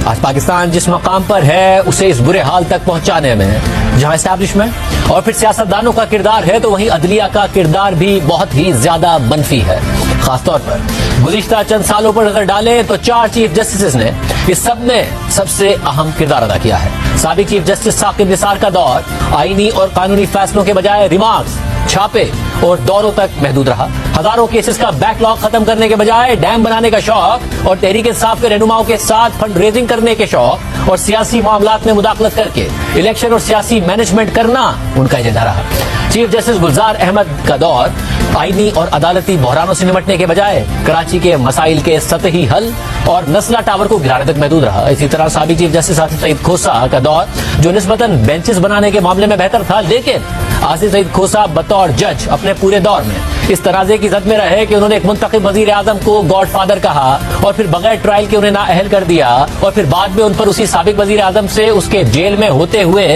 आज पाकिस्तान जिस मकाम पर है उसे इस बुरे हाल तक पहुंचाने में जहां एस्टैब्लिशमेंट और फिर सियासतदानों का किरदार है तो वहीं अदलिया का किरदार भी बहुत ही ज्यादा मनफी है। खासतौर पर गुज़िश्ता चंद सालों पर नजर डालें तो 4 चीफ जस्टिस ने इस सब में सबसे अहम किरदार अदा किया है। साबिक चीफ जस्टिस साकिब निसार का दौर आईनी और कानूनी फैसलों के बजाय रिमार्क्स, छापे और दौरों तक महदूद रहा। हजारों केसेस का बैकलॉग खत्म करने के बजाय डैम बनाने का शौक और तहरीक इंसाफ के रहनुमाओं के साथ फंड रेजिंग करने के शौक और सियासी मामलात में मुदाखलत करके इलेक्शन और सियासी मैनेजमेंट करना उनका एजेंडा रहा। चीफ जस्टिस गुलजार अहमद का दौर आईनी और अदालती बहरानों से निपटने के बजाय कराची के मसाइल के सतही हल और नस्ला टावर को गिराने तक महदूद रहा। इसी तरह साबिक चीफ जस्टिस आसिफ सईद खोसा का दौर जो निस्बतन बेंचेस बनाने के मामले में बेहतर था, लेकिन आसिफ सईद खोसा बतौर जज अपने पूरे दौर में इस तराजे की जद में रहे कि उन्होंने एक मुंतखब वजीर आजम को गॉडफादर कहा और फिर बगैर ट्रायल के उन्हें नाअहल कर दिया और फिर बाद में उन पर उसी साबिक वजीर आजम से उसके जेल में होते हुए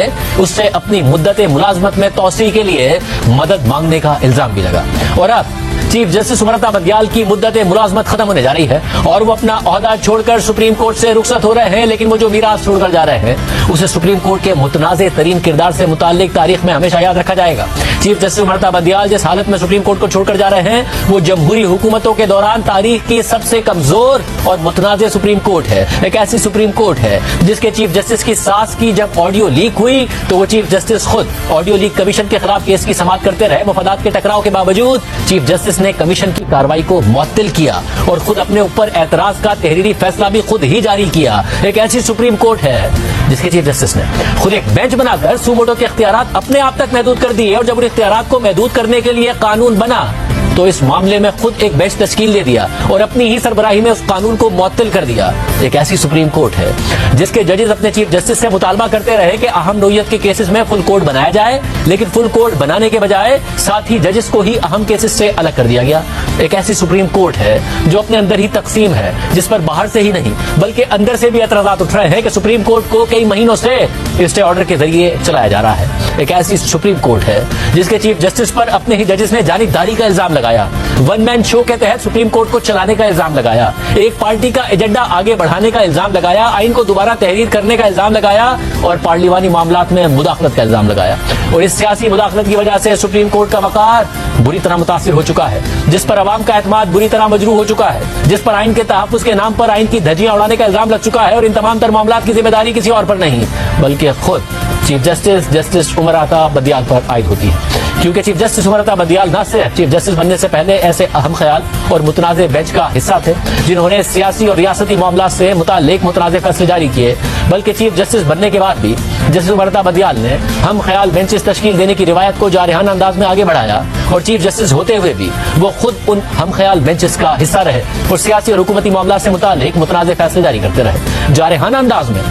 उससे अपनी मुद्दत मुलाजमत में तोसी के लिए मदद मांगने का इल्जाम भी लगा। और अब चीफ जस्टिस उमरता बंदियाल की मुद्दत मुलाजमत खत्म होने जा रही है और वो अपना ओहदा छोड़कर सुप्रीम कोर्ट से रुखसत हो रहे हैं, लेकिन वो जो मीरास छोड़कर जा रहे हैं उसे सुप्रीम कोर्ट के मुतनाज़े तरीन किरदार से मुताल्लिक तारीख में हमेशा याद रखा जाएगा। चीफ जस्टिस उमरता बंदियाल जिस हालत में सुप्रीम कोर्ट को छोड़कर जा रहे हैं वो जमहूरी हुकूमतों के दौरान तारीख की सबसे कमजोर और मुतनाज़े सुप्रीम कोर्ट है। एक ऐसी सुप्रीम कोर्ट है जिसके चीफ जस्टिस की सास की जब ऑडियो लीक हुई तो वो चीफ जस्टिस खुद ऑडियो लीक कमीशन के खिलाफ केस की समाअत करते रहे। मफादात के टकराव के बावजूद चीफ जस्टिस ने कमीशन की कार्रवाई को मुअत्तिल किया और खुद अपने ऊपर एतराज का तहरीरी फैसला भी खुद ही जारी किया। एक ऐसी सुप्रीम कोर्ट है जिसके चीफ जस्टिस ने खुद एक बेंच बनाकर सूमोटो के इख्तियारात अपने आप तक महदूद कर दिए और जब उन इख्तियारात को महदूद करने के लिए कानून बना तो इस मामले में खुद एक बेंच तश्कील दे दिया और अपनी ही सरबराही में उस कानून को मुअत्तिल कर दिया। एक ऐसी सुप्रीम कोर्ट है जिसके जजेस अपने चीफ जस्टिस से मुतालबा करते रहे कि अहम नौयत के केसेस में फुल कोर्ट बनाया जाए, लेकिन फुल कोर्ट बनाने के बजाय साथ ही जजेस को ही अहम केसेस से अलग कर दिया गया। एक ऐसी सुप्रीम कोर्ट है जो अपने अंदर ही तकसीम है, जिस पर बाहर से ही नहीं बल्कि अंदर से भी एतराजात उठ रहे हैं कि सुप्रीम कोर्ट को कई महीनों से स्टे ऑर्डर के जरिए चलाया जा रहा है। एक ऐसी सुप्रीम कोर्ट है जिसके चीफ जस्टिस पर अपने ही जजेस ने जानिबदारी का इल्जाम लगाया, वन मैन शो के तहत सुप्रीम कोर्ट को चलाने का इल्जाम लगाया, एक पार्टी का एजेंडा आगे बढ़ाने का इल्जाम लगाया, आइन को दोबारा तहरीर करने का इल्जाम लगाया और पार्लिमानी मामलात में मुदाखलत का इल्जाम लगाया। और इस सियासी मुदाखलत की वजह से सुप्रीम कोर्ट का वकार बुरी तरह मुतासिर हो चुका है, जिस पर अवाम का एतमाद बुरी तरह मजरूह हो चुका है, जिस पर आइन के तहफ्फुज़ के नाम पर आइन की धज्जियां उड़ाने का इल्जाम लग चुका है। और इन तमाम तर मामलात की जिम्मेदारी किसी और पर नहीं बल्कि खुद चीफ जस्टिस उमरता बंदियाल पर आयद होती है, क्योंकि चीफ जस्टिस उमरता बंदियाल न सिर्फ चीफ जस्टिस बनने से पहले ऐसे अहम ख्याल और मुतनाज़े बेंच का हिस्सा थे जिन्होंने सियासी और रियासती मामला से मुताल्लिक मुतनाज़े फैसले जारी किए, बल्कि चीफ जस्टिस बनने के बाद भी जस्टिस उमरता बंदियाल ने हम ख्याल बेंचेस तश्कील देने की रिवायत को जारहाना अंदाज में आगे बढ़ाया और चीफ जस्टिस होते हुए भी वो खुद उन हम ख्याल बेंचेस का हिस्सा रहे और सियासी और हुकूमती मामला से मुताल्लिक मुतनाज़े फैसले जारी करते रहे। जारहाना अंदाज में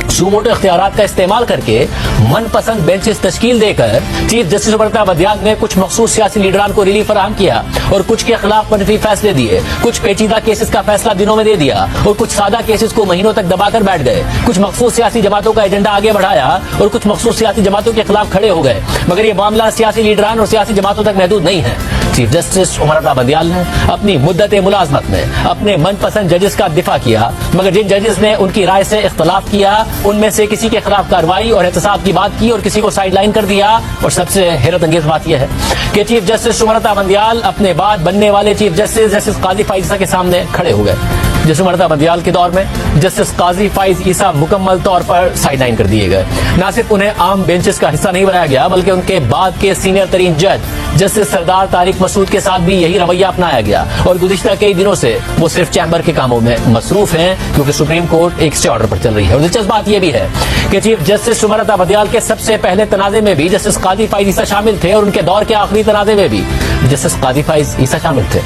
सूमोटो इख्तियारात का इस्तेमाल करके मनपसंद बेंचेस तश्कील देकर चीफ जस्टिस उमरता बंदियाल ने कुछ मखसूस सियासी लीडरान को रिलीफ फराहम किया और कुछ के खिलाफ मनफी फैसले दिए, कुछ पेचीदा केसेस का फैसला दिनों में दे दिया और कुछ सादा केसेस को महीनों तक दबाकर बैठ गए। कुछ मखसूस सियासी जमातों का एजेंडा आगे बढ़ाया और कुछ मखसूस सियासी जमातों के खिलाफ खड़े हो गए, मगर ये मामला सियासी लीडरान और सियासी जमातों तक महदूद नहीं है। चीफ जस्टिस उमरता बंदियाल ने अपनी मुद्दत मुलाजमत में अपने मनपसंद जजेस का दिफा किया, मगर जिन जजेस ने उनकी राय से इख्तलाफ किया उनमें से किसी के खिलाफ कार्रवाई और एहतसाब की बात की और किसी को साइडलाइन कर दिया। और सबसे हैरत अंगेज बात यह है कि चीफ जस्टिस उमरता बंदियाल अपने बाद बनने वाले चीफ जस्टिस काजी फाइज ईसा के सामने खड़े हो गए। जस्टिस उमरता बंदियाल के दौर में जस्टिस काजी फाइज ईसा मुकम्मल तौर पर साइडलाइन कर दिए गए। न सिर्फ उन्हें आम बेंचेस का हिस्सा नहीं बनाया गया बल्कि उनके बाद के सीनियर तरीन जज जस्टिस सरदार तारिक मसूद के साथ भी यही रवैया अपनाया गया और गुज़िश्ता कई दिनों से वो सिर्फ चैम्बर के कामों में मसरूफ हैं क्योंकि सुप्रीम कोर्ट एक स्टे ऑर्डर पर चल रही है। और दिलचस्प बात यह भी है कि चीफ जस्टिस उमरता बंदियाल के सबसे पहले तनाजे में भी जस्टिस काजी फाइज ईसा शामिल थे और उनके दौर के आखिरी तनाजे में भी जस्टिस काजी फाइज ईसा शामिल थे।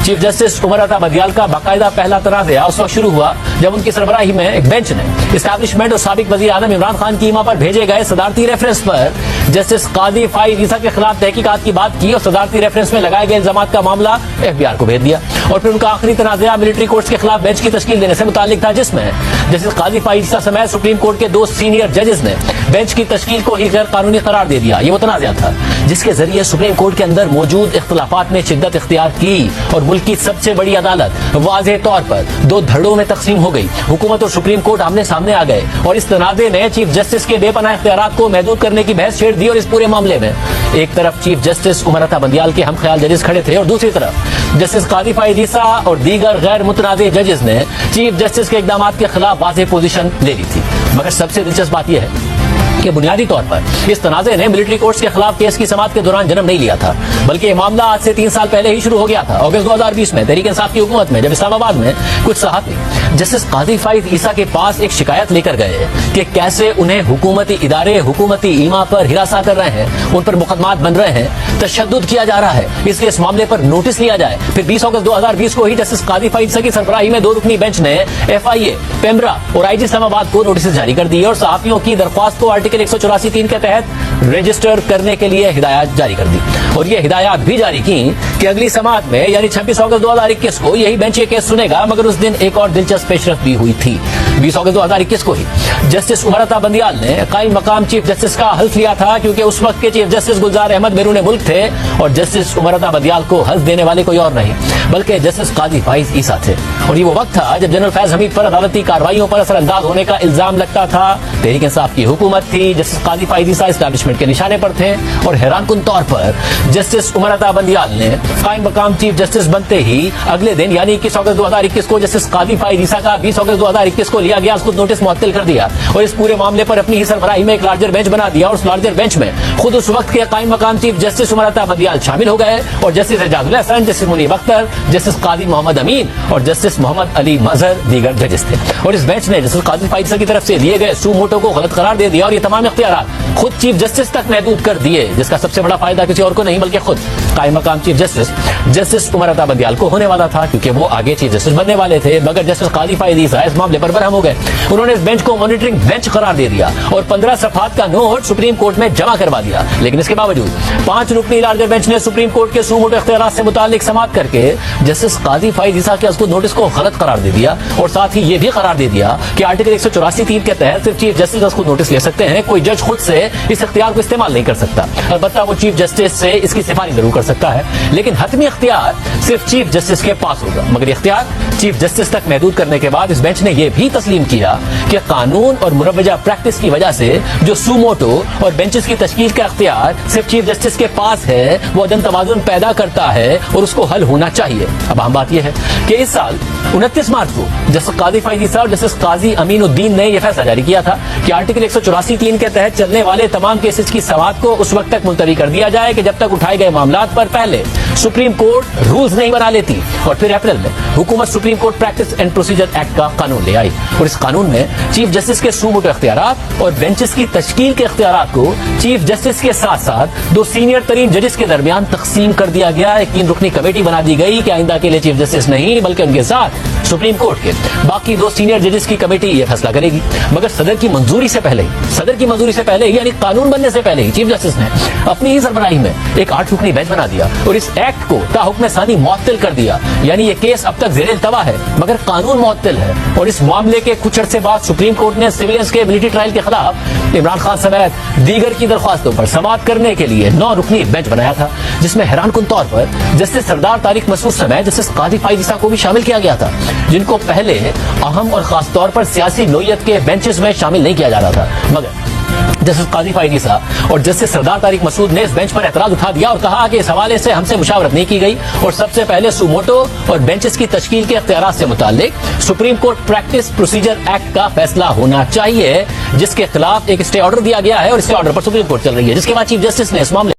चीफ जस्टिस उमरता बंदियाल का बाकायदा पहला तनाज़ा उस वक्त शुरू हुआ जब उनकी सरबराही में एक बेंच ने इस्टेब्लिशमेंट और साबिक वज़ीर आज़म इमरान खान की ईमा पर भेजे गए सदारती रेफरेंस पर जस्टिस काजी फाइज ईसा के खिलाफ तहकीकात की बात की और सदारती रेफरेंस में लगाए गए इल्जामात का मामला FBI को भेज दिया। और फिर उनका आखिरी तनाज़ा मिलिट्री कोर्ट्स के खिलाफ बेंच की तश्कील देने से मुताल्लिक था, जिसमें जस्टिस काजी फाइज ईसा समेत सुप्रीम कोर्ट के 2 सीनियर जजेस ने बेंच की तश्कील को ही गैर कानूनी करार दे दिया। ये वो तनाज़ा था जिसके जरिए सुप्रीम कोर्ट के अंदर मौजूद इख्तलाफात ने शिद्दत इख्तियार की और मुल्क की सबसे बड़ी अदालत वाज़ेह तौर पर दो धड़ों में तकसीम हो गई। हुकूमत और सुप्रीम कोर्ट आमने सामने आ गए और इस तनाज़े ने चीफ जस्टिस के बेपनाह इख्तियारात को महदूद करने की बहस छेड़ दी। और इस पूरे मामले में एक तरफ चीफ जस्टिस उमर अता बंदियाल के हम ख्याल जजेस खड़े थे और दूसरी तरफ जस्टिस कादी फाइद ईसा और दीगर गैर मुतनाज़े जजेस ने चीफ जस्टिस के इकदामात के खिलाफ वाज़ेह पोजीशन ले ली थी। मगर सबसे दिलचस्प बात यह है कि बुनियादी तौर पर इस तनाज़े ने मिलिट्री कोर्ट्स के खिलाफ केस की समाअत के दौरान जन्म नहीं लिया था, बल्कि ये मामला आज से 3 साल पहले ही शुरू हो गया था। अगस्त 2020 में तहरीक इंसाफ की हुकूमत में जब इस्लामाबाद में कुछ सहाफ़ी जस्टिस कादी फाइद ईसा के पास एक शिकायत लेकर गए कि कैसे उन्हें हुकूमती इदारे हुकूमती ईमा पर हिरासा कर रहे हैं, उन पर मुकदमात बन रहे हैं, तशद्दुद किया जा रहा है, इसलिए इस मामले पर नोटिस लिया जाए। फिर 20 अगस्त 2020 को ही जस्टिस कादी फाइद ईसा की सरबराही में 2 रुकनी बेंच ने FIA, पेमरा और IG इस्लामाबाद को नोटिस जारी कर दिए और सहाफियों की दरख्वास्त को आर्टिकल 184(3) के तहत रजिस्टर करने के लिए हिदायत जारी कर दी। और ये हिदायत भी जारी की कि अगली समाअत में यानी 26 अगस्त 2021 को यही बेंच ये केस सुनेगा। मगर उस दिन एक और दिलचस्प पेशरफ भी हुई थी। 20 अगस्त 2021 को ही जस्टिस उमर अता बंदियाल ने कायम मकाम चीफ जस्टिस का हल्फ लिया था, क्योंकि उस वक्त के चीफ जस्टिस गुलजार अहमद बैरून मुल्क थे और जस्टिस उमर अता बंदियाल को हल्फ देने वाले कोई और नहीं बल्कि जस्टिस कादी फाइज ईसा थे। और ये वो वक्त था जब जनरल फैज हमीद पर अदालती कार्रवाइयों पर असरअंदाज होने का इल्जाम लगता था। तहरीक इंसाफ की हुकूमत थी, जस्टिस कादी फाइज ईसा एस्टैब्लिशमेंट के निशाने पर थे और हैरानकुन तौर पर जस्टिस उमर अता बंदियाल ने कायम मकाम चीफ जस्टिस बनते ही अगले दिन यानी 21 अगस्त 2021 को जस्टिस कादी फाइज ईसा का 20 अगस्त 2021 को लिया गया उसको नोटिस मुअत्तल कर दिया और इस पूरे मामले पर अपनी ही सरबराही में एक लार्जर बेंच बना दिया। और उस लार्जर बेंच में खुद उस वक्त के कायम मकाम चीफ जस्टिस उमर अता बंदियाल शामिल हो गए और justice Ijazul Hasan, justice Munib Akhtar, justice Qazi Mohammad अमीन और जस्टिस मोहम्मद अली मजहर दीगर जजेस थे। और इस बेंच ने जस्टिस कादी फाइज ईसा की तरफ से दिए गए सू मोटो को गलत करार दे दिया और ये तमाम इख्तियारात खुद चीफ जस्टिस तक महदूद कर दिए, जिसका सबसे बड़ा फायदा किसी और को नहीं बल्कि खुद कायम मकाम चीफ जस्टिस उमर अता बंदियाल को होने वाला था, क्योंकि वो आगे चीफ जस्टिस बनने वाले थे। मगर जस्टिस कादी फाइज ईसा इस मामले पर बरहम हो गए। उन्होंने इस बेंच को मॉनिटरिंग बेंच करार दे दिया और 15 सफहात का नोट सुप्रीम कोर्ट में जमा करवा दिया। लेकिन इसके बावजूद 5 रुकनी लार्जर बेंच ने सुप्रीम कोर्ट के सू मोटो इख्तियारात से मुताल्लिक समाअत करके जस्टिस कादी फाइज ईसा के उसको नोटिस को गलत करार दे दिया और साथ ही ये भी करार दे दिया कि आर्टिकल 184(3) के तहत सिर्फ चीफ जस्टिस उसको नोटिस ले सकते हैं, कोई जज खुद से इस इख्तियार को इस्तेमाल नहीं कर सकता। अलबत्ता वो चीफ जस्टिस से इसकी सिफारिश जरूर कर सकता है, लेकिन हतमी इख्तियार सिर्फ चीफ जस्टिस के पास होगा। मगर इख्तियार चीफ जस्टिस तक महदूद करने के बाद इस बेंच ने यह भी तस्लीम किया कि कानून और मुरवजा प्रैक्टिस की वजह से जो सू मोटो और बेंचेस की तश्कील का इख्तियार सिर्फ चीफ जस्टिस के पास है, वो अदम तवाजुन पैदा करता है और उसको हल होना चाहिए। अब अहम बात यह है कि इस साल 29 मार्च को जस्टिस कादी फाइज ईसा और जस्टिस काजी अमीनुद्दीन ने यह फैसला जारी किया था कि आर्टिकल 184(3) के तहत चलने वाले तमाम केसेस की समाअत को उस वक्त तक मुलतवी कर दिया जाए कि जब तक उठाए गए मामलात पर पहले सुप्रीम कोर्ट रूल्स नहीं बना लेती। और फिर अप्रैल में हुकूमत supreme court practice and procedure act का कानून ले आई और इस कानून में चीफ जस्टिस के सू मोटो इख्तियारात और बेंचेस की तश्कील के इख्तियारात को चीफ जस्टिस के साथ साथ 2 सीनियर तरीन जजेस के दरमियान तकसीम कर दिया गया। एक 3 रुकनी कमेटी बना दी गई कि आइंदा के लिए चीफ जस्टिस नहीं बल्कि उनके साथ सुप्रीम कोर्ट के बाकी 2 सीनियर जजेस की कमेटी यह फैसला करेगी। मगर सदर की मंजूरी से पहले ही यानी कानून बनने से पहले ही चीफ जस्टिस ने अपनी ही सरबराही में एक 8 रुकनी बेंच बना दिया और इस एक्ट को ताहुक्म सानी मुअत्तल कर दिया। यानी ये केस अब तक ज़ेरे इल्तवा है मगर कानून मुअत्तल है। और इस मामले के कुछ अरसे बाद सुप्रीम कोर्ट ने सिविलियंस के मिलिट्री ट्रायल के खिलाफ इमरान खान समेत दीगर की दरख्वास्तों पर समाअत करने के लिए 9 रुकनी बेंच बनाया था, जिसमें हैरानकुन तौर पर जस्टिस सरदार तारिक मसूद समेत जस्टिस कादी फाइज ईसा को भी शामिल किया गया था, जिनको पहले अहम और खास तौर पर सियासी नोयत के बेंचेस में शामिल नहीं किया जा रहा था। मगर जस्टिस कादी फाइज ईसा और जस्टिस सरदार तारिक मसूद ने इस बेंच पर एतराज उठा दिया और कहा कि इस हवाले से हमसे मुशावरत नहीं की गई और सबसे पहले सू मोटो और बेंचेस की तश्कील के इख्तियारात से मुताल्लिक supreme court practice procedure act का फैसला होना चाहिए, जिसके खिलाफ एक स्टे ऑर्डर दिया गया है और स्टे ऑर्डर पर सुप्रीम कोर्ट चल रही है। जिसके बाद चीफ जस्टिस ने इस मामले